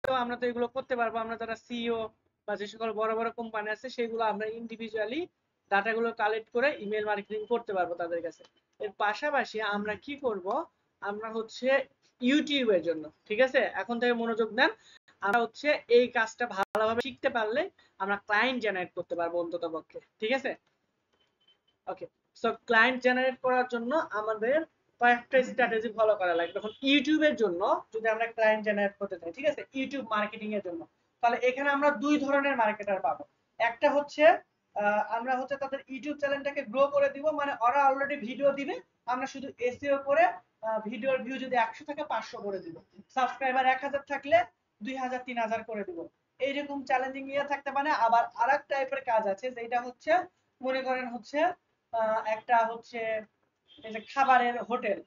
আমরা তো এগুলো করতে পারবো। আমরা যারা সিইও বা যে সকল বড় বড় কোম্পানি আছে সেগুলো আমরা ইন্ডিভিজুয়ালি ডাটাগুলো কালেক্ট করে ইমেল মার্কেটিং করতে পারবো তাদের কাছে। এর পাশাপাশি আমরা কি করব, আমরা হচ্ছে ইউটিউবের জন্য, ঠিক আছে, এখন থেকে মনোযোগ দেন, আমরা হচ্ছে এই কাজটা ভালোভাবে শিখতে পারলে আমরা ক্লায়েন্ট জেনারেট করতে পারবো অন্তত পক্ষে, ঠিক আছে। ওকে, সো ক্লায়েন্ট জেনারেট করার জন্য আমাদের কয়েকটা স্ট্র্যাটেজি ফলো করা লাগবে। এখন ইউটিউবের জন্য যদি আমরা ক্লায়েন্ট জেনারেট করতে চাই, ঠিক আছে, ইউটিউব মার্কেটিং এর জন্য, তাহলে এখানে আমরা দুই ধরনের মার্কেটার পাবো। একটা হচ্ছে আমরা হচ্ছে তাদের ইউটিউব চ্যানেলটাকে গ্রো করে দিব, মানে ওরা অলরেডি ভিডিও দিবে, আমরা শুধু এসইও করে ভিডিওর ভিউ যদি 100 থাকে 500 করে দিব, সাবস্ক্রাইবার 1000 থাকলে 2000 3000 করে দিব। এইরকম চ্যালেঞ্জিং ইয়ে থাকতে পারে। আবার আরেক টাইপের কাজ আছে যেটা হচ্ছে মনে করেন হচ্ছে একটা হচ্ছে এই যে খাবারের হোটেল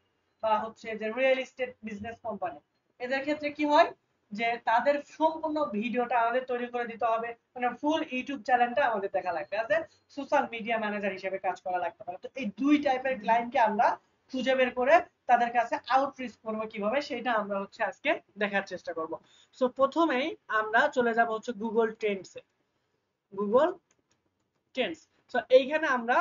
বা হচ্ছে যে রিয়েল এস্টেট বিজনেস কোম্পানি, এদের ক্ষেত্রে কি হয় যে তাদের সম্পূর্ণ ভিডিওটা আমাদের তৈরি করে দিতে হবে, মানে ফুল ইউটিউব চ্যানেলটা আমাদের দেখা লাগবে, আছে সোশ্যাল মিডিয়া ম্যানেজার হিসেবে কাজ করা লাগতে পারে। তো এই দুই টাইপের ক্লায়েন্টকে আমরা খুঁজে বের করে তাদের কাছে আউটরিচ করব কিভাবে, সেটা আমরা হচ্ছে আজকে দেখার চেষ্টা করব। সো প্রথমেই আমরা চলে যাব হচ্ছে গুগল ট্রেন্ডসে। গুগল ট্রেন্ডস, সো এইখানে আমরা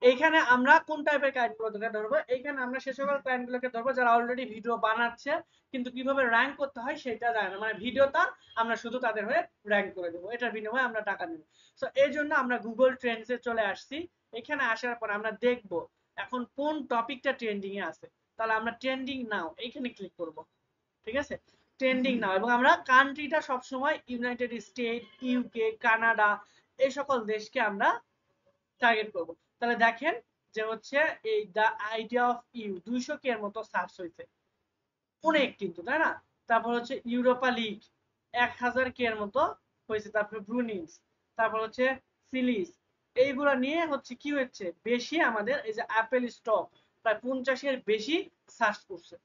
এইখানে আমরা কোন টাইপের ক্লায়েন্টগুলোকে ধরবো, এইখানে আমরা সে সকল ক্লায়েন্টগুলোকে ধরবো যারা অলরেডি ভিডিও বানাচ্ছে কিন্তু কিভাবে র্যাঙ্ক করতে হয় সেটা জানে না, মানে ভিডিওটা আমরা শুধু তাদের হয়ে র্যাঙ্ক করে দেবো, এটার বিনিময়ে আমরা টাকা নেব। সো এই জন্য আমরা গুগল ট্রেন্ডসে চলে আসছি। এখানে আসার পর আমরা দেখব এখন কোন টপিকটা ট্রেন্ডিং এ আছে, তাহলে আমরা ট্রেন্ডিং নাও এইখানে ক্লিক করব, ঠিক আছে, ট্রেন্ডিং নাও, এবং আমরা কান্ট্রিটা সবসময় ইউনাইটেড স্টেট, ইউকে, কানাডা এই সকল দেশকে আমরা টার্গেট করব। তাহলে দেখেন যে হচ্ছে এই দা আইডিয়া অফ ইউ 200 কে এর মতো সার্চ হয়েছে, অনেক কিন্তু, তাই না। তারপর হচ্ছে ইউরোপা লিগ 1000 কে এর মতো হয়েছে, তারপর ব্রুনিস, তারপর হচ্ছে সিলিস, এইগুলো নিয়ে হচ্ছে কি হচ্ছে বেশি আমাদের এই যে অ্যাপেল স্টক প্রায় 50 এর বেশি সার্চ করছে,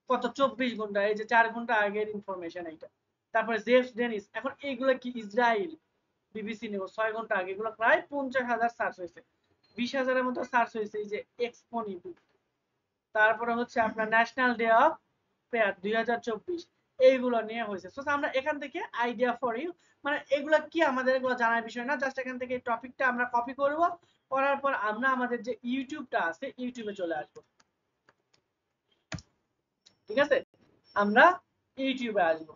কত 24 ঘন্টা, এই যে 4 ঘন্টা আগের ইনফরমেশন এইটা। তারপরে জেফ ডেনিস, এখন এইগুলো কি ইসরায়েল, বিবিসি নিউজ 6 ঘন্টা আগে, এগুলো প্রায় 50,000 সার্চ হয়েছে, 20,000-এর মতো সার্চ হয়েছে এই যে এক্সপোনিট। তারপরে হচ্ছে আপনার ন্যাশনাল ডে অফ ফেয়ার 2024, এইগুলো নিয়ে হয়েছে। সো আমরা এখান থেকে আইডিয়া ফর ইউ, মানে এগুলো কি আমাদের এগুলো জানার বিষয় না, জাস্ট এখান থেকে এই টপিকটা আমরা কপি করব, করার পর আমরা আমাদের যে ইউটিউবটা আছে ইউটিউবে চলে আসব, ঠিক আছে, আমরা ইউটিউবে আসব।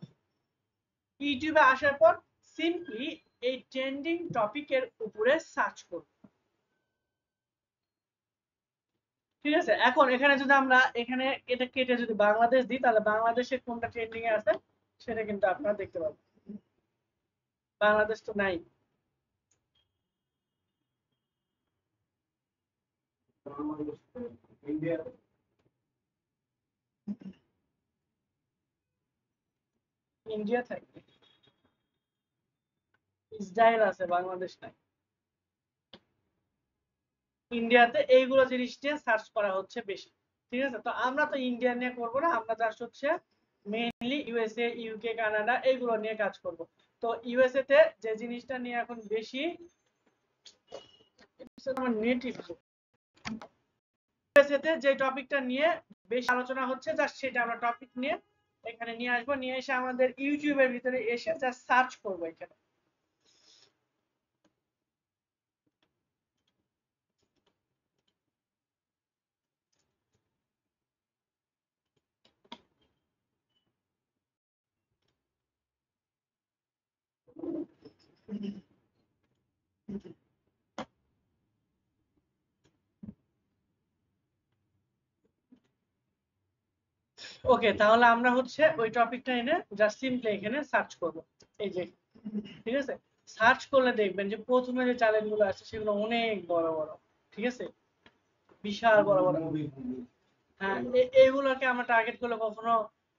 ইউটিউবে আসার পর সিম্পলি এই ট্রেন্ডিং টপিকের উপরে সার্চ করব, ঠিক আছে। এখন এখানে যদি আমরা এখানে এটা কেটে যদি বাংলাদেশ দিই, তাহলে বাংলাদেশে কোনটা ট্রেন্ডিং এ আছে সেটা কিন্তু আপনারা দেখতে পাবেন। বাংলাদেশ তো নাই। ইন্ডিয়া থাকবে, ইসরায়েল আছে, বাংলাদেশ নাই। ইন্ডিয়াতে এইগুলো জিনিস নিয়ে সার্চ করা হচ্ছে বেশি, ঠিক আছে। তো আমরা তো ইন্ডিয়া নিয়ে করবো না, আমরা জাস্ট হচ্ছে মেইনলি ইউএসএ, ইউকে, কানাডা এইগুলো নিয়ে কাজ করব। তো ইউএসএ তে যে জিনিসটা নিয়ে এখন বেশি, আমার নেট ইস্যু, ইউএসএ তে যে টপিকটা নিয়ে বেশি আলোচনা হচ্ছে জাস্ট সেটা আমরা টপিক নিয়ে এখানে নিয়ে আসবো, নিয়ে এসে আমাদের ইউটিউবের ভিতরে এসে জাস্ট সার্চ করবো এখানে। ওকে, তাহলে আমরা হচ্ছে ওই টপিকটা এনে জাস্ট সিম্পলি এখানে সার্চ করব, এই যে, ঠিক আছে। সার্চ করলে দেখবেন যে প্রথমে যে চ্যানেল গুলো আছে সেগুলো অনেক বড় বড়, ঠিক আছে, বিশাল বড় বড়। হ্যাঁ, এইগুলোকে আমরা টার্গেট করলে কখনো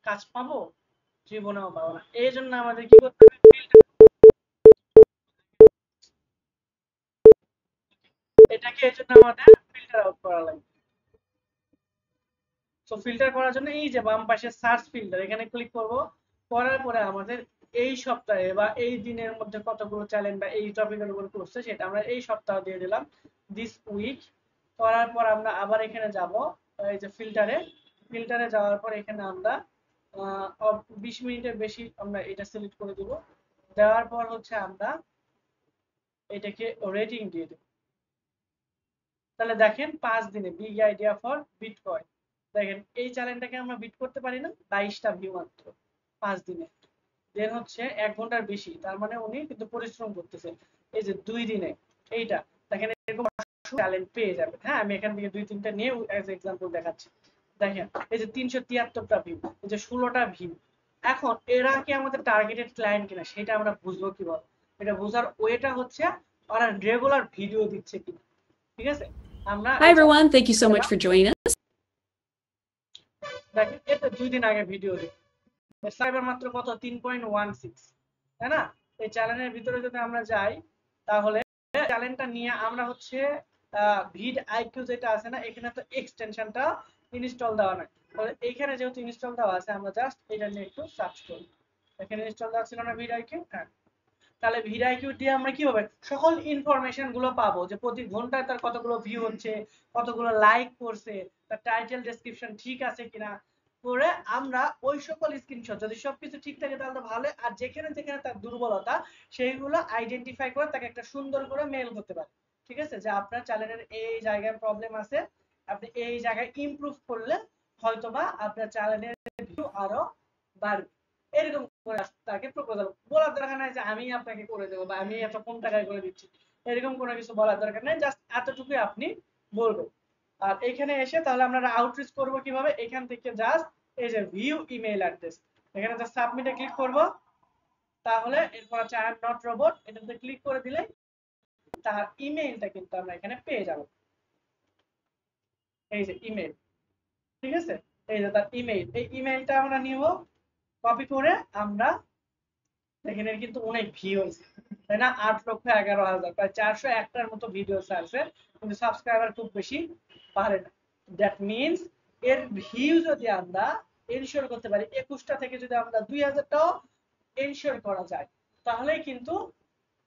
কাজ পাবো, জীবনেও পাবো না। এই জন্য আমাদের কি করতে হবে, এটাকে এই জন্য আমাদের ফিল্টার আউট করা লাগবে। তো ফিল্টার করার জন্য এই যে বাম পাশে সার্চ ফিল্টার, এখানে ক্লিক করব, করার পরে আমাদের এই সপ্তাহে বা এই দিনের মধ্যে কতগুলো চ্যালেঞ্জ বা এই টপিকের উপর করছে সেটা আমরা এই সপ্তাহ দিয়ে দিলাম, দিস উইক। করার পর আমরা আবার এখানে যাব এই যে ফিল্টারে, ফিল্টারে যাওয়ার পর এখানে আমরা 20 মিনিটের বেশি আমরা এটা সিলেক্ট করে দিব। দেওয়ার পর হচ্ছে আমরা এটাকে রেটিং দিয়ে দেব। তাহলে দেখেন 5 দিনে বিগ আইডিয়া ফর বিটকয়েন, দেখেন এই চ্যানেলটাকে আমরা বিট করতে পারি না, 22টা ভিউ মাত্র 5 দিনে। দেন হচ্ছে 1 ঘন্টার বেশি, তার মানে উনি কিন্তু পরিশ্রম করতেছেন। এই যে 2 দিনে এইটা দেখেন এরকম ট্যালেন্ট পেয়ে যাবেন। হ্যাঁ, আমি এখান থেকে 2-3টা নিয়ে অ্যাজ এক্সাম্পল দেখাচ্ছি। দেখেন এই যে 373টা ভিউ, এই যে 16টা ভিউ। এখন এরা কি আমাদের টার্গেটেড ক্লায়েন্ট কিনা সেটা আমরা বুঝবো কিভাবে? এটা বোঝার ওয়েটা হচ্ছে ওরা রেগুলার ভিডিও দিচ্ছে কিনা। ঠিক আছে, আমরা Hi everyone, thank you so much for joining us. দেখেন এটা 2 দিন আগে ভিডিও দিই, সাইবার মাত্র কত 3.16, তাই না? এই চ্যানেলের ভিতরে যদি আমরা যাই তাহলে চ্যানেলটা নিয়ে আমরা হচ্ছে ভিড আইকিউ যেটা আছে না, এখানে তো এক্সটেনশনটা ইনস্টল দেওয়া নাই। তাহলে এইখানে যেহেতু ইনস্টল দেওয়া আছে আমরা জাস্ট এটা নিয়ে একটু সার্চ করি। এখানে ইনস্টল দেওয়া ছিল না ভিড আইকিউ। হ্যাঁ, তাহলে ভিড আইকিউ দিয়ে আমরা কি হবে সকল ইনফরমেশন গুলো পাবো, যে প্রতি ঘন্টায় তার কতগুলো ভিউ হচ্ছে, কতগুলো লাইক করছে, তার টাইটেল ডেসক্রিপশন ঠিক আছে কিনা, করে আমরা ওই সকল স্ক্রিনশট যদি সবকিছু ঠিক থাকে তাহলে ভালো, আর যেখানে যেখানে তার দুর্বলতা সেইগুলো আইডেন্টিফাই করে তাকে একটা সুন্দর করে মেল করতে পারে। ঠিক আছে, যে আপনার চ্যানেলের এই জায়গায় প্রবলেম আছে, আপনি এই জায়গায় ইমপ্রুভ করলে হয়তোবা আপনার চ্যানেলের ভিউ আরো বাড়বে। এরকম করে তাকে প্রপোজাল বলার দরকার নাই যে আমি আপনাকে করে দেবো বা আমি এত কম টাকায় করে দিচ্ছি, এরকম কোনো কিছু বলার দরকার নেই, জাস্ট এতটুকুই আপনি বলবেন। আর এখানে এসে তাহলে আমরা আউটরিচ করব কিভাবে, এখান থেকে জাস্ট এই যে ভিউ ইমেল অ্যাড্রেস, এখানে জাস্ট সাবমিটে ক্লিক করব। তাহলে এরপর আছে আই এম নট রোবট, এটাতে ক্লিক করে দিলে তার ইমেইলটা কিন্তু আমরা এখানে পেয়ে যাব। এই যে ইমেল, ঠিক আছে, এই যে তার ইমেইল, এই ইমেইলটা আমরা নিব, কপি করে আমরা এখানে কিন্তু অনেক ভিউ হয়েছে, তাই না? 8,11,000, প্রায় 401টার মতো ভিডিও আছে, কিন্তু সাবস্ক্রাইবার খুব বেশি বাড়ে না। দ্যাট মিনস এর ভিউ যদি আমরা এনশিওর করতে পারি, 21টা থেকে যদি আমরা 2000টাও এনশিওর করা যায়, তাহলে কিন্তু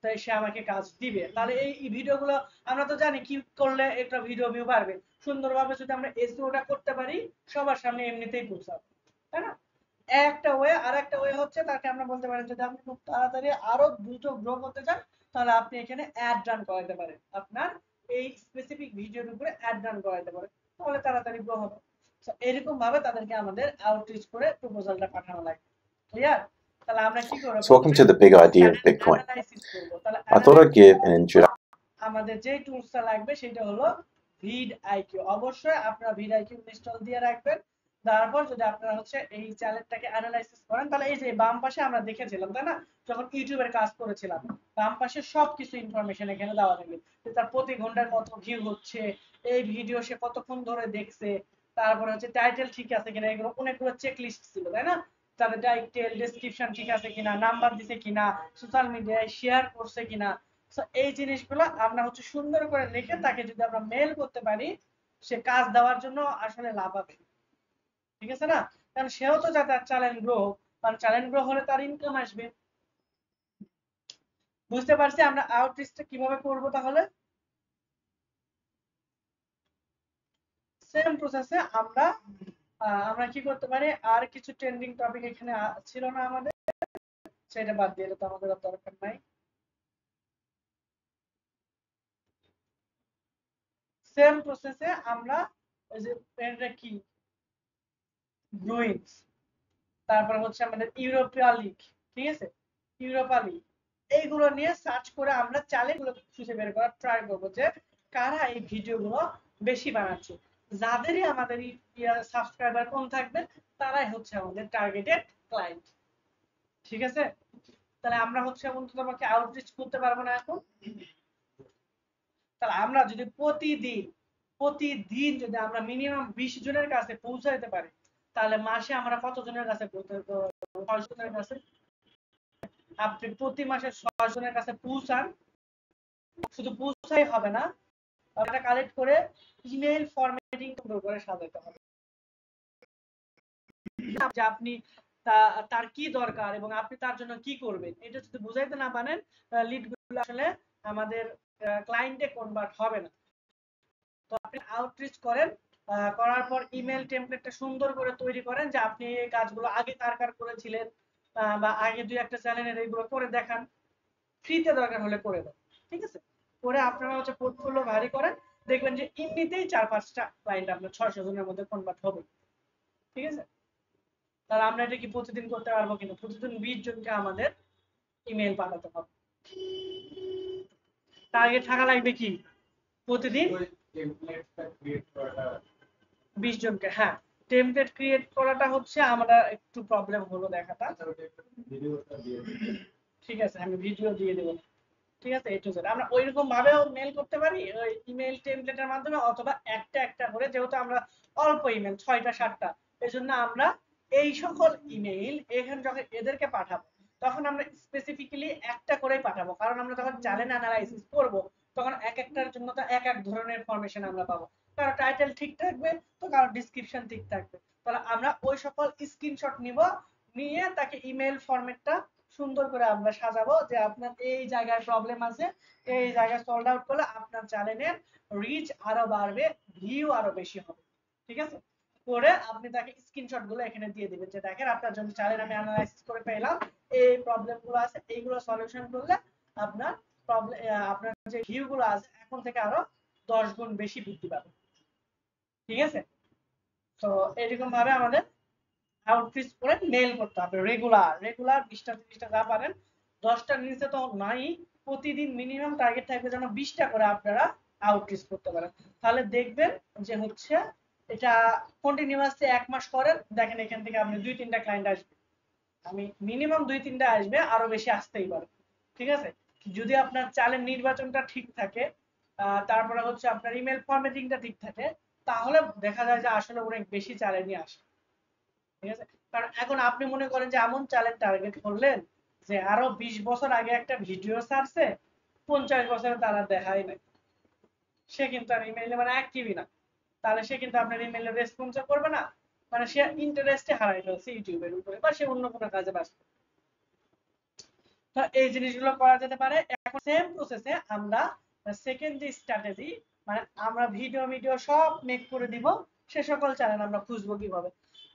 তাই সে আমাকে কাজ দিবে। তাহলে এই ভিডিওগুলো আমরা তো জানি কি করলে একটা ভিডিও ভিউ বাড়বে, সুন্দরভাবে যদি আমরা এসইওটা করতে পারি সবার সামনে এমনিতেই পৌঁছাবে, তাই না? একটা ওয়ে। আর একটা ওয়ে হচ্ছে তাকে আমরা বলতে পারি যদি আপনি খুব তাড়াতাড়ি আরো দ্রুত গ্রো করতে চান তাহলে আপনি এখানে অ্যাড রান করাতে পারেন, আপনার এই স্পেসিফিক ভিডিওর উপরে অ্যাড রান করাতে পারেন, তাহলে তাড়াতাড়ি গ্রো হবে। সো এরকম ভাবে তাদেরকে আমাদের আউটরিচ করে প্রপোজালটা পাঠানো লাগে। ক্লিয়ার? তাহলে আমরা কি করব, So welcome to the big idea of Bitcoin. Analysis করব। তাহলে I thought I'd give an introduction. আমাদের যে টুলসটা লাগবে সেটা হলো ভিড আইকিউ। অবশ্যই আপনারা ভিড আইকিউ ইনস্টল দিয়ে রাখবেন। তারপর যদি আপনারা হচ্ছে এই চ্যানেলটাকে অ্যানালাইসিস করেন, তাহলে এই যে বাম পাশে আমরা দেখেছিলাম, তাই না, যখন ইউটিউবের কাজ করেছিলাম, বাম পাশে সবকিছু ইনফরমেশন এখানে দেওয়া থাকবে, যে তার প্রতি ঘন্টায় কত ভিউ হচ্ছে, এই ভিডিও সে কতক্ষণ ধরে দেখছে, তারপরে হচ্ছে টাইটেল ঠিক আছে কিনা, এগুলো অনেকগুলো চেক লিস্ট ছিল, তাই না? তাদের টাইটেল ডেসক্রিপশন ঠিক আছে কিনা, নাম্বার দিছে কিনা, সোশ্যাল মিডিয়ায় শেয়ার করছে কিনা। সো এই জিনিসগুলো আমরা হচ্ছে সুন্দর করে লিখে তাকে যদি আমরা মেল করতে পারি, সে কাজ দেওয়ার জন্য আসলে লাভ হবে। ঠিক আছে না? কারণ সেও তো যাতে চ্যানেল গ্রো, কারণ চ্যানেল গ্রো হলে তার ইনকাম আসবে। বুঝতে পারছি আমরা আউটরিচটা কিভাবে করব। তাহলে সেম প্রসেসে আমরা আমরা কি করতে পারি, আর কিছু ট্রেন্ডিং টপিক এখানে ছিল না আমাদের, সেটা বাদ দিয়ে তো আমাদের আর দরকার নাই। সেম প্রসেসে আমরা ওই যে এটা কি গ্রোইংস, তারপর হচ্ছে আমাদের ইউরোপিয়া লিগ, ঠিক আছে, ইউরোপা লিগ, এইগুলো নিয়ে সার্চ করে আমরা চ্যানেলগুলো খুঁজে বের করার ট্রাই করবো যে কারা এই ভিডিওগুলো বেশি বানাচ্ছে। যাদেরই আমাদের সাবস্ক্রাইবার কম থাকবে তারাই হচ্ছে আমাদের টার্গেটেড ক্লায়েন্ট। ঠিক আছে, তাহলে আমরা হচ্ছে অন্তত আমাকে আউটরিচ করতে পারবো না এখন। তাহলে আমরা যদি প্রতিদিন যদি আমরা মিনিমাম 20 জনের কাছে পৌঁছাইতে পারি, তাহলে মাসে আমরা কত জনের কাছে পৌঁছাবো? 6 জনের কাছে। আপনি প্রতি মাসে 6 জনের কাছে পৌঁছান, শুধু পৌঁছাই হবে না, এটা কালেক্ট করে ইমেল ফরম্যাটিং করে সাজাতে হবে, যে আপনি তার কি দরকার এবং আপনি তার জন্য কি করবেন, এটা যদি বুঝাইতে না পারেন লিডগুলো আসলে আমাদের ক্লায়েন্টে কনভার্ট হবে না। তো আপনি আউটরিচ করেন, করার পর ইমেল টেমপ্লেটটা সুন্দর করে তৈরি করেন যে আপনি এই কাজগুলো আগে কার করেছিলেন, বা আগে 2-1টা চ্যানেলের এইগুলো করে দেখান, ফ্রিতে দরকার হলে করে দেন। ঠিক আছে, করে আপনারা হচ্ছে পোর্টফোলিও ভারী করেন, দেখবেন যে এমনিতেই 4-5টা ক্লায়েন্ট আপনার 600 জনের মধ্যে কনভার্ট হবে। ঠিক আছে, তাহলে আমরা এটা কি প্রতিদিন করতে পারবো কিনা? প্রতিদিন 20 জনকে আমাদের ইমেল পাঠাতে হবে। টার্গেট থাকা লাগবে কি প্রতিদিন 20 জনকে। হ্যাঁ, টেমপ্লেট ক্রিয়েট করাটা হচ্ছে আমরা একটু প্রবলেম হলো দেখাটা। ঠিক আছে, আমি ভিডিও দিয়ে দেবো। ঠিক আছে, এই টু জেড আমরা ওইরকম ভাবেও মেল করতে পারি ওই ইমেল টেমপ্লেটের মাধ্যমে, অথবা একটা করে, যেহেতু আমরা অল্প ইমেল 6টা-7টা, এই জন্য আমরা এই সকল ইমেইল এখানে যখন এদেরকে পাঠাবো তখন আমরা স্পেসিফিক্যালি একটা করেই পাঠাবো, কারণ আমরা যখন চ্যানেল অ্যানালাইসিস করব তখন একটার জন্য তো এক ধরনের ইনফরমেশন আমরা পাবো। কারণ টাইটেল ঠিক থাকবে, তো কারণ ডিসক্রিপশন ঠিক থাকবে। তাহলে আমরা ওই সকল স্ক্রিনশট নিব, নিয়ে তাকে ইমেল ফরম্যাটটা সুন্দর করে আমরা সাজাবো যে আপনার এই জায়গায় প্রবলেম আছে, এই জায়গায় সলভ আউট করলে আপনার চ্যানেলের রিচ আরো বাড়বে, ভিউ আরো বেশি হবে। ঠিক আছে, করে আপনি তাকে স্ক্রিনশট গুলো এখানে দিয়ে দিবেন যে দেখেন আপনার জন্য চ্যানেল আমি অ্যানালাইসিস করে পেলাম, এই প্রবলেম গুলো আছে, এইগুলো সলিউশন করলে আপনার প্রবলেম, আপনার যে ভিউ গুলো আছে এখন থেকে আরো 10 গুণ বেশি বৃদ্ধি পাবে। ঠিক আছে, তো এরকম ভাবে আমাদের আউটরিচ করে মেল করতে হবে রেগুলার 20টা-30টা যা পারেন, 10টার নিচে তো নাই, প্রতিদিন মিনিমাম টার্গেট থাকবে যেন 20টা করে আপনারা আউটরিচ করতে পারেন। তাহলে দেখবেন যে হচ্ছে এটা কন্টিনিউয়াসলি 1 মাস করেন, দেখেন এখান থেকে আপনি 2-3টা ক্লায়েন্ট আসবে, আমি মিনিমাম 2-3টা আসবে, আরো বেশি আসতেই পারে। ঠিক আছে, যদি আপনার চ্যানেল নির্বাচনটা ঠিক থাকে, তারপরে হচ্ছে আপনার ইমেল ফরম্যাটিংটা ঠিক থাকে, তাহলে দেখা যায় যে আসলে অনেক বেশি চ্যালেঞ্জই আসে। ঠিক আছে, কারণ এখন আপনি মনে করেন যে এমন চ্যালেঞ্জ টার্গেট করলেন যে আরো 20 বছর আগে একটা ভিডিও ছাড়ছে, 50 বছরে তারা দেখাই নাই, সে কিন্তু আর ইমেইলে মানে অ্যাক্টিভই না, তাহলে সে কিন্তু আপনার ইমেইলে রেসপন্স করবে না, মানে সে ইন্টারেস্টে হারাই ফেলছে ইউটিউবের উপরে, বা সে অন্য কোনো কাজে ব্যস্ত। তো এই জিনিসগুলো করা যেতে পারে। এখন সেম প্রসেসে আমরা সেকেন্ড যে স্ট্র্যাটেজি, মানে আমরা ভিডিও সব মেক করে দিব, সে সকল চ্যানেল আমরা খুঁজবো কিভাবে?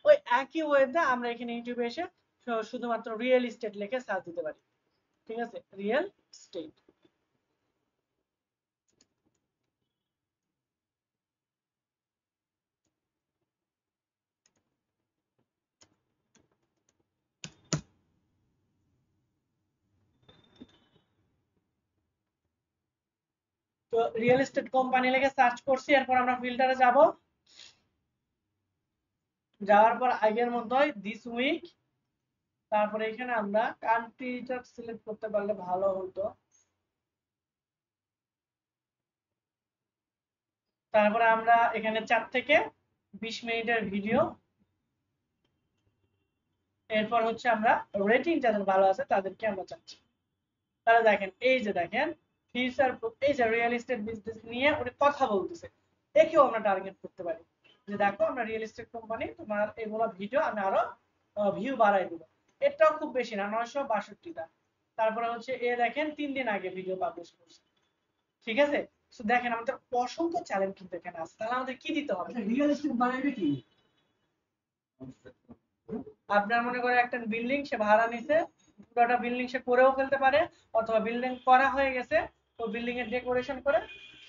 ওই একই ওয়েতে আমরা এখানে ইউটিউবে এসে শুধুমাত্র রিয়েল এস্টেট লিখে সার্চ দিতে পারি। ঠিক আছে, রিয়েল এস্টেট। তো রিয়েল এস্টেট কোম্পানি লিখে সার্চ করছি, এরপর আমরা ফিল্টারে যাব, যাওয়ার পর আগের মতোই দিস উইক, তারপরে এখানে আমরা কান্ট্রিটা সিলেক্ট করতে পারলে ভালো হতো। তারপরে আমরা এখানে 4 থেকে 20 মিনিটের ভিডিও, এরপর হচ্ছে আমরা রেটিং যাদের ভালো আছে তাদেরকে আমরা চাচ্ছি। তাহলে দেখেন এই যে দেখেন ফিউচার, এই যে রিয়েল এস্টেট বিজনেস নিয়ে উনি কথা বলতেছে, একেও আমরা টার্গেট করতে পারি যে দেখো আমরা রিয়েল এস্টেট কোম্পানি, তোমার এগুলো ভিডিও আমি আরো ভিউ বাড়াই দিব। এটাও খুব বেশি না, 962টা। তারপরে হচ্ছে এ দেখেন 3 দিন আগে ভিডিও পাবলিশ করছে। ঠিক আছে, তো দেখেন আমাদের অসংখ্য চ্যালেঞ্জ কিন্তু এখানে আছে, তাহলে আমাদের কি দিতে হবে? রিয়েল এস্টেট বানাইবে কি? আপনার মনে করে একটা বিল্ডিং সে ভাড়া নিছে, পুরোটা বিল্ডিং সে করেও ফেলতে পারে, অথবা বিল্ডিং করা হয়ে গেছে তো বিল্ডিং এর ডেকোরেশন করে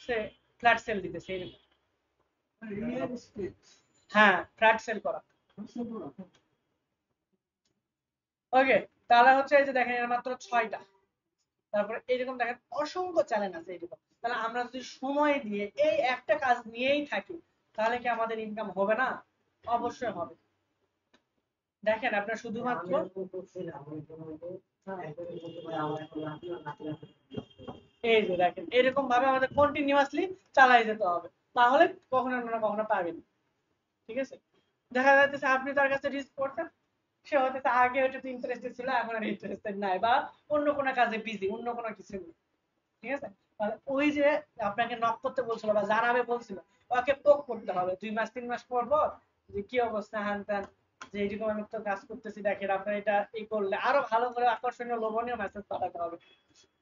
সে ফ্ল্যাট সেল দিতেছে এরকম। রিয়েল এস্টেট হ্যাঁ, ফ্ল্যাট সেল করা। ওকে, তাহলে হচ্ছে এই যে দেখেন এর মাত্র 6টা। তারপরে এইরকম দেখেন অসংখ্য চ্যালেঞ্জ আছে এইরকম। তাহলে আমরা যদি সময় দিয়ে এই একটা কাজ নিয়েই থাকি তাহলে কি আমাদের ইনকাম হবে না? অবশ্যই হবে। দেখেন আপনার শুধুমাত্র এই যে দেখেন এরকম ভাবে আমাদের কন্টিনিউয়াসলি চালাই যেতে হবে, তাহলে কখনো না কখনো পাবেন। ঠিক আছে, দেখা যাচ্ছে আপনি তার কাছে রিস্ক করছেন, সে হয়তো আগে ওইটাতে ইন্টারেস্টেড ছিল, এখন আর ইন্টারেস্টেড নাই, বা অন্য কোনো কাজে বিজি, অন্য কোনো কিছু নেই। ঠিক আছে, তাহলে ওই যে আপনাকে নক করতে বলছিল বা জানাবে বলছিল, ওকে পোক করতে হবে 2-3 মাস পর পর যে কি অবস্থা, হ্যান ত্যান, যে এইরকম আমি তো কাজ করতেছি, দেখেন আপনার এটা এই করলে আরো ভালো করে আকর্ষণীয় লোভনীয় মেসেজ পাঠাতে হবে।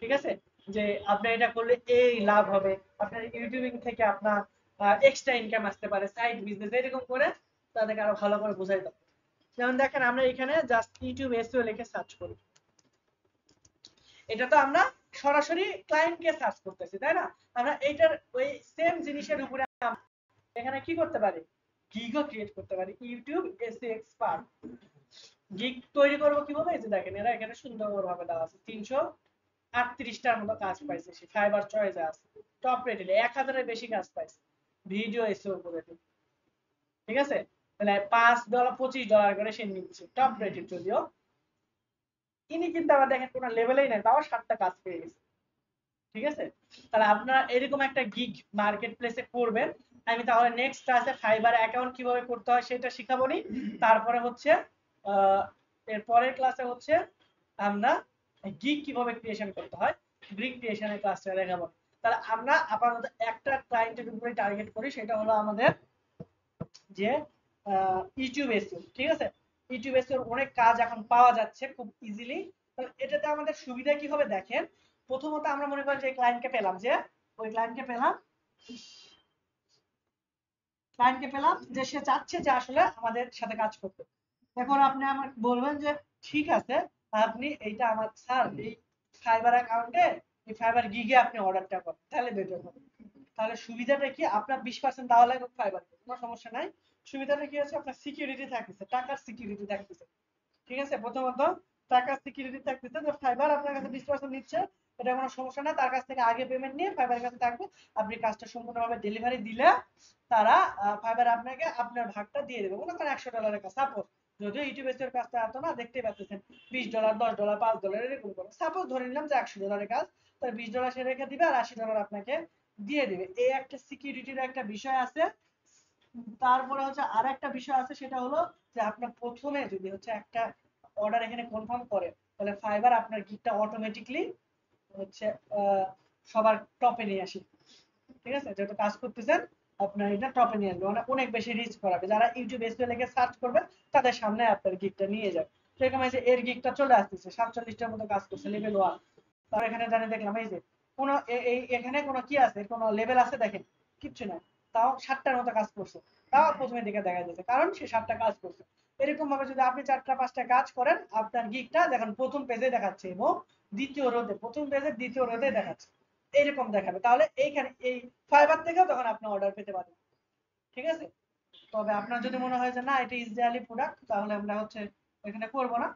ঠিক আছে, যে আপনি এটা করলে এই লাভ হবে, আপনার ইউটিউবিং থেকে আপনার এক্সট্রা ইনকাম আসতে পারে, সাইড বিজনেস, এরকম করে তাদেরকে আরো ভালো করে বোঝাই দেবো। যেমন দেখেন আমরা এখানে জাস্ট ইউটিউব এসইও লিখে সার্চ করি, এটা তো আমরা সরাসরি ক্লায়েন্টকে সার্চ করতেছি, তাই না? আমরা এইটার ওই সেম জিনিসের উপরে এখানে কি করতে পারি, গিগও ক্রিয়েট করতে পারি। ইউটিউব এসইও এক্সপার্ট গিগ তৈরি করবো কিভাবে, এই যে দেখেন এরা এখানে সুন্দরভাবে দেওয়া আছে, 338টার মতো কাজ পাইছে, সে ফাইবার চয়েসে আছে, টপ রেটেড 1000-এর বেশি কাজ পাইছে ভিডিও এসইও করে। ঠিক আছে, তাহলে $5 $25 করে সে নিচ্ছে, টপ রেটেড। যদিও ইনি কিন্তু আবার দেখেন কোনো লেভেলেই নাই, তাও 7টা কাজ পেয়ে গেছে। ঠিক আছে, তাহলে আপনারা এরকম একটা গিগ মার্কেট প্লেসে করবেন। আমি তাহলে নেক্সট ক্লাসে ফাইবার অ্যাকাউন্ট কিভাবে করতে হয় সেটা শিখাবো নি। তারপরে হচ্ছে এর পরের ক্লাসে হচ্ছে আমরা গিগ কিভাবে ক্রিয়েশন করতে হয়, গিগ ক্রিয়েশনের ক্লাসটা দেখাবো। তাহলে আমরা আপাতত একটা ক্লায়েন্টের উপরে টার্গেট করি, সেটা হলো আমাদের যে ইউটিউব এসইও। ঠিক আছে, ইউটিউব এসইও অনেক কাজ এখন পাওয়া যাচ্ছে খুব ইজিলি। তাহলে এটাতে আমাদের সুবিধা কি হবে দেখেন, প্রথমত আমরা মনে করি যে ক্লায়েন্টকে পেলাম, যে ওই ক্লায়েন্টকে পেলাম যে সে চাচ্ছে যে আসলে আমাদের সাথে কাজ করতে। এখন আপনি আমাকে বলবেন যে ঠিক আছে, আপনি এইটা আমার স্যার এই ফাইবার অ্যাকাউন্টে, এই ফাইবার গিগে আপনি অর্ডারটা করেন, তাহলে বেটার হবে। তাহলে সুবিধাটা কি, আপনার 20% দেওয়া লাগবে ফাইবার, কোনো সমস্যা নাই। সুবিধাটা কি হচ্ছে, আপনার সিকিউরিটি থাকতেছে, টাকার সিকিউরিটি থাকতেছে। ঠিক আছে, প্রথমত টাকার সিকিউরিটি থাকতেছে, যে ফাইবার আপনার কাছে 20% নিচ্ছে, এটা কোনো সমস্যা না, তার কাছ থেকে আগে পেমেন্ট নিয়ে ফাইবারের কাছে থাকবে, আপনি কাজটা সম্পূর্ণভাবে ডেলিভারি দিলে তারা ফাইবার আপনাকে আপনার ভাগটা দিয়ে দেবে। মনে করেন $100 কাজ, সাপোজ, যদিও ইউটিউব এর কাজটা এত না, দেখতেই পাচ্ছেন $20 $10 $5 এরকম করে, সাপোজ ধরে নিলাম যে $100 কাজ, তার $20 সে রেখে দিবে আর $80 আপনাকে দিয়ে দিবে। এই একটা সিকিউরিটির একটা বিষয় আছে। তারপরে হচ্ছে আর একটা বিষয় আছে, সেটা হলো যে আপনার প্রথমে যদি হচ্ছে একটা অর্ডার এখানে কনফার্ম করে, তাহলে ফাইবার আপনার গিগটা অটোমেটিকলি হচ্ছে সবার টপে নিয়ে আসে। ঠিক আছে, যেহেতু কাজ করতেছেন আপনার এটা টপে নিয়ে আসবে, মানে অনেক বেশি রিচ করাবে, যারা ইউটিউব এসইও লিখে সার্চ করবে তাদের সামনে আপনার গিগটা নিয়ে যাবে। সেরকম এই যে এর গিগটা চলে আসতেছে, 47টার মতো কাজ করছে, লেভেল 1। তার এখানে জানি দেখলাম এই যে কোনো এখানে কোনো কি আছে, কোনো লেভেল আছে দেখেন, কিচ্ছু নাই, তাও 7টার মতো কাজ করছে, তাও প্রথমের দিকে দেখা যাচ্ছে, কারণ সে 7টা কাজ করছে। এরকম ভাবে যদি আপনি 4টা 5টা কাজ করেন, আপনার গিগটা দেখেন প্রথম পেজে দেখাচ্ছে এবং দ্বিতীয় রোতে, প্রথম পেজে দ্বিতীয় রোতে দেখাচ্ছে, এইরকম দেখাবে। তাহলে এইখানে এই ফাইবার থেকেও তখন আপনি অর্ডার পেতে পারেন। ঠিক আছে, তবে আপনার যদি মনে হয় যে না এটা ইসরায়েলি প্রোডাক্ট, তাহলে আমরা হচ্ছে এখানে করবো না,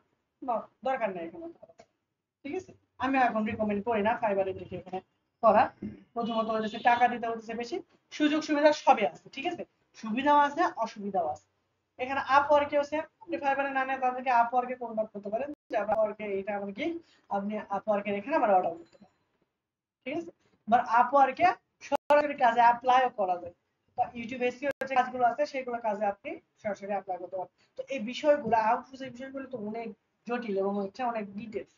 দরকার নেই এখানে। ঠিক আছে, আমি এখন রিকমেন্ড করি না ফাইবারের দিকে এখানে করা। প্রথমত হচ্ছে টাকা দিতে হচ্ছে বেশি, সুযোগ সুবিধা সবই আছে। ঠিক আছে, সুবিধাও আছে অসুবিধাও আছে। এখানে আপওয়ার্কেও সেম, আপনি ফাইবারে না নিয়ে তাদেরকে আপওয়ার্কে কনভার্ট করতে পারেন, যে আপওয়ার্কে এটা আমার কি, আপনি আপওয়ার্কের এখানে আবার অর্ডার করতে পারেন। ঠিক আছে, এবার আপওয়ার্কে সরাসরি কাজে অ্যাপ্লাইও করা যায়। তো ইউটিউব এসইও যে কাজগুলো আছে সেগুলো কাজে আপনি সরাসরি অ্যাপ্লাই করতে পারেন। তো এই বিষয়গুলো আউটসোর্সিং বিষয়গুলো তো অনেক জটিল এবং হচ্ছে অনেক ডিটেইলস।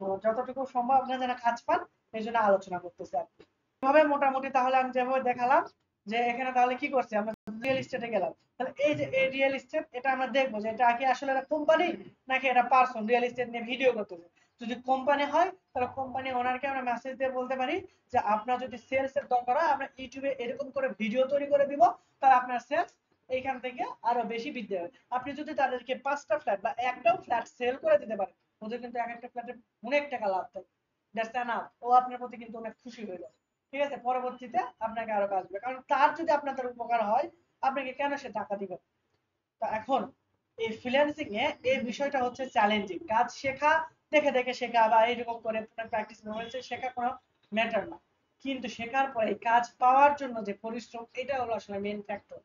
তো যতটুকু সম্ভব আপনারা যারা কাজ পান এই জন্য আলোচনা করতেছি আপনি এভাবে মোটামুটি। তাহলে আমি যেভাবে দেখালাম যে এখানে তাহলে কি করছি, আমরা রিয়েল এস্টেটে গেলাম। তাহলে এই যে এই রিয়েল এস্টেট, এটা আমরা দেখবো যে এটা কি আসলে একটা কোম্পানি নাকি এটা পারসন রিয়েল এস্টেট নিয়ে ভিডিও করতেছে। যদি কোম্পানি হয় তাহলে কোম্পানি ওনারকে আমরা মেসেজ দিয়ে বলতে পারি যে আপনার যদি সেলস এর দরকার হয় আমরা ইউটিউবে এরকম করে ভিডিও তৈরি করে দিব, তাহলে আপনার সেলস এইখান থেকে আরো বেশি বৃদ্ধি হবে। আপনি যদি তাদেরকে 5টা ফ্ল্যাট বা একটাও ফ্ল্যাট সেল করে দিতে পারেন, ওদের কিন্তু এক একটা ফ্ল্যাটে অনেক টাকা লাভ থাকে, দ্যাটস এনাফ, ও আপনার প্রতি কিন্তু অনেক খুশি হইল। ঠিক আছে, পরবর্তীতে আপনাকে আরো কাজ দিবে, কারণ তার যদি আপনাদের উপকার হয় আপনাকে কেন সে টাকা দিবে। তো এখন এই ফ্রিল্যান্সিং এ এই বিষয়টা হচ্ছে চ্যালেঞ্জিং। কাজ শেখা, দেখে দেখে শেখা বা এইরকম করে প্র্যাকটিস হয়েছে শেখা কোনো ম্যাটার না, কিন্তু শেখার পরে কাজ পাওয়ার জন্য যে পরিশ্রম, এটা হলো আসলে মেইন ফ্যাক্টর।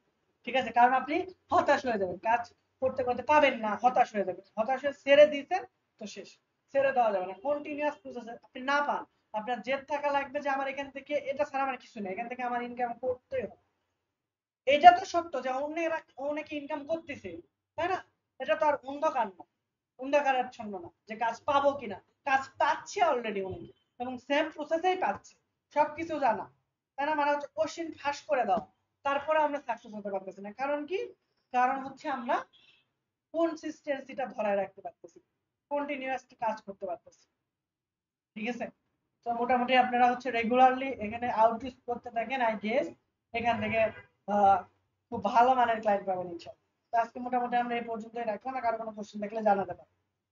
ঠিক আছে, কারণ আপনি হতাশ হয়ে যাবেন, কাজ করতে করতে পাবেন না, হতাশ হয়ে যাবেন, হতাশ হয়ে ছেড়ে দিয়েছেন তো শেষ, ছেড়ে দেওয়া যাবে না, কন্টিনিউয়াস প্রসেস আপনি না পান, আপনার জেদ থাকা লাগবে যে আমার এখান থেকে এটা ছাড়া আমার কিছু নেই, এখান থেকে আমার ইনকাম করতেই হবে। এটা তো সত্য যে অনেকে ইনকাম করতেছে, তাই না? এটা তো আর অন্ধকার না, অন্ধকারাচ্ছন্ন না যে কাজ পাবো কিনা, কাজ পাচ্ছে অলরেডি অনেকে, এবং সেম প্রসেসেই পাচ্ছে, সবকিছু জানা, তাই না? মানে হচ্ছে কোশ্চেন ফাঁস করে দাও, তারপরে আমরা সাকসেস হতে পারতেছি না। কারণ কি? কারণ হচ্ছে আমরা কনসিস্টেন্সিটা ধরায় রাখতে পারতেছি, কন্টিনিউয়াস কাজ করতে পারতেছি। ঠিক আছে, তো মোটামুটি আপনারা হচ্ছে রেগুলারলি এখানে আউটরিচ করতে থাকেন, আই গেস এখান থেকে খুব ভালো মানের ক্লায়েন্ট পাবেন ইনশাআল্লাহ। তো আজকে মোটামুটি আমরা এই পর্যন্তই রাখলাম, আর কারো কোনো কোশ্চেন থাকলে জানাতে পারেন।